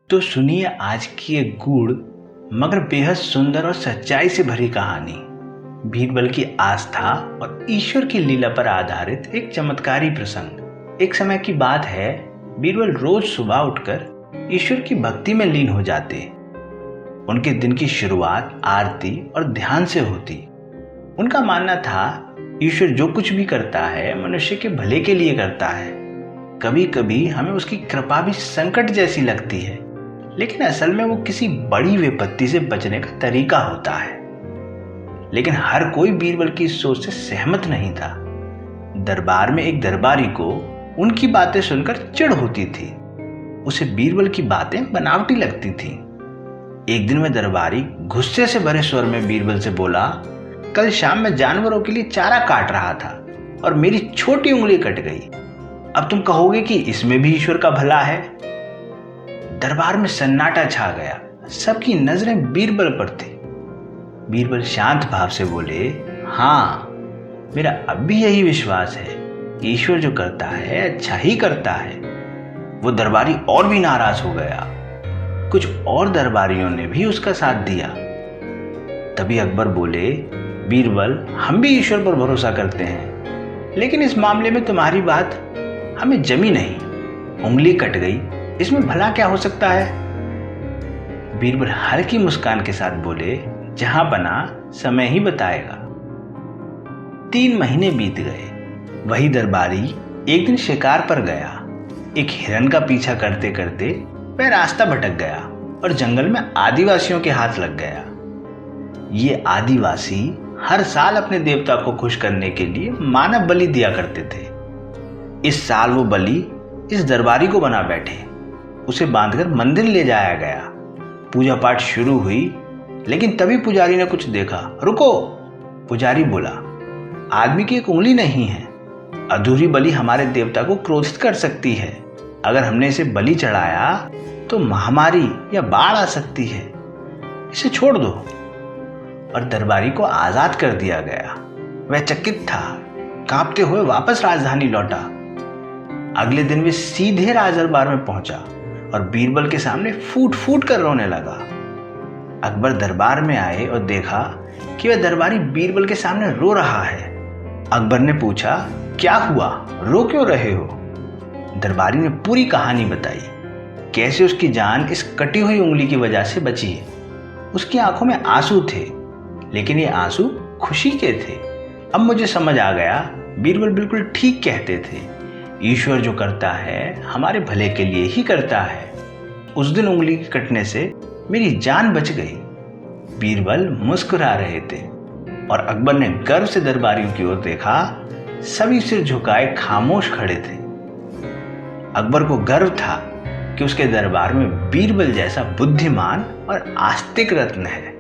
तो सुनिए आज की एक गूढ़ मगर बेहद सुंदर और सच्चाई से भरी कहानी। बीरबल की आस्था और ईश्वर की लीला पर आधारित एक चमत्कारी प्रसंग। एक समय की बात है, बीरबल रोज सुबह उठकर ईश्वर की भक्ति में लीन हो जाते। उनके दिन की शुरुआत आरती और ध्यान से होती। उनका मानना था ईश्वर जो कुछ भी करता है मनुष्य के भले के लिए करता है। कभी कभी हमें उसकी कृपा भी संकट जैसी लगती है, लेकिन असल में वो किसी बड़ी विपत्ति से बचने का तरीका होता है। लेकिन हर कोई बीरबल की इस सोच से सहमत नहीं था। दरबार में एक दरबारी को उनकी बातें सुनकर चिढ़ होती थी। उसे बीरबल की बातें बनावटी लगती थी। एक दिन में दरबारी गुस्से से भरे स्वर में बीरबल से बोला, कल शाम मैं जानवरों के लिए चारा काट रहा था और मेरी छोटी उंगली कट गई। अब तुम कहोगे कि इसमें भी ईश्वर का भला है। दरबार में सन्नाटा छा गया। सबकी नजरें बीरबल पर थी। बीरबल शांत भाव से बोले, हाँ, मेरा अब भी यही विश्वास है, ईश्वर जो करता है अच्छा ही करता है। वो दरबारी और भी नाराज हो गया। कुछ और दरबारियों ने भी उसका साथ दिया। तभी अकबर बोले, बीरबल, हम भी ईश्वर पर भरोसा करते हैं, लेकिन इस मामले में तुम्हारी बात हमें जमी नहीं। उंगली कट गई, इसमें भला क्या हो सकता है। बीरबल हल्की मुस्कान के साथ बोले, जहां बना समय ही बताएगा। 3 महीने बीत गए। वही दरबारी एक दिन शिकार पर गया। एक हिरन का पीछा करते करते वह रास्ता भटक गया और जंगल में आदिवासियों के हाथ लग गया। ये आदिवासी हर साल अपने देवता को खुश करने के लिए मानव बलि दिया करते थे। इस साल वो बलि इस दरबारी को बना बैठे। उसे बांधकर मंदिर ले जाया गया। पूजा पाठ शुरू हुई, लेकिन तभी पुजारी ने कुछ देखा। रुको, पुजारी बोला, आदमी की एक उंगली नहीं है। अधूरी बलि हमारे देवता को क्रोधित कर सकती है। अगर हमने इसे बलि चढ़ाया तो महामारी या बाढ़ आ सकती है। इसे छोड़ दो। और दरबारी को आजाद कर दिया गया। वह चकित था। कांपते हुए वापस राजधानी लौटा। अगले दिन वे सीधे राजदरबार में पहुंचा और बीरबल के सामने फूट फूट कर रोने लगा। अकबर दरबार में आए और देखा कि वह दरबारी बीरबल के सामने रो रहा है। अकबर ने पूछा, क्या हुआ, रो क्यों रहे हो। दरबारी ने पूरी कहानी बताई, कैसे उसकी जान इस कटी हुई उंगली की वजह से बची है। उसकी आंखों में आंसू थे, लेकिन ये आंसू खुशी के थे। अब मुझे समझ आ गया, बीरबल बिल्कुल ठीक कहते थे। ईश्वर जो करता है हमारे भले के लिए ही करता है। उस दिन उंगली के कटने से मेरी जान बच गई। बीरबल मुस्कुरा रहे थे और अकबर ने गर्व से दरबारियों की ओर देखा। सभी सिर झुकाए खामोश खड़े थे। अकबर को गर्व था कि उसके दरबार में बीरबल जैसा बुद्धिमान और आस्तिक रत्न है।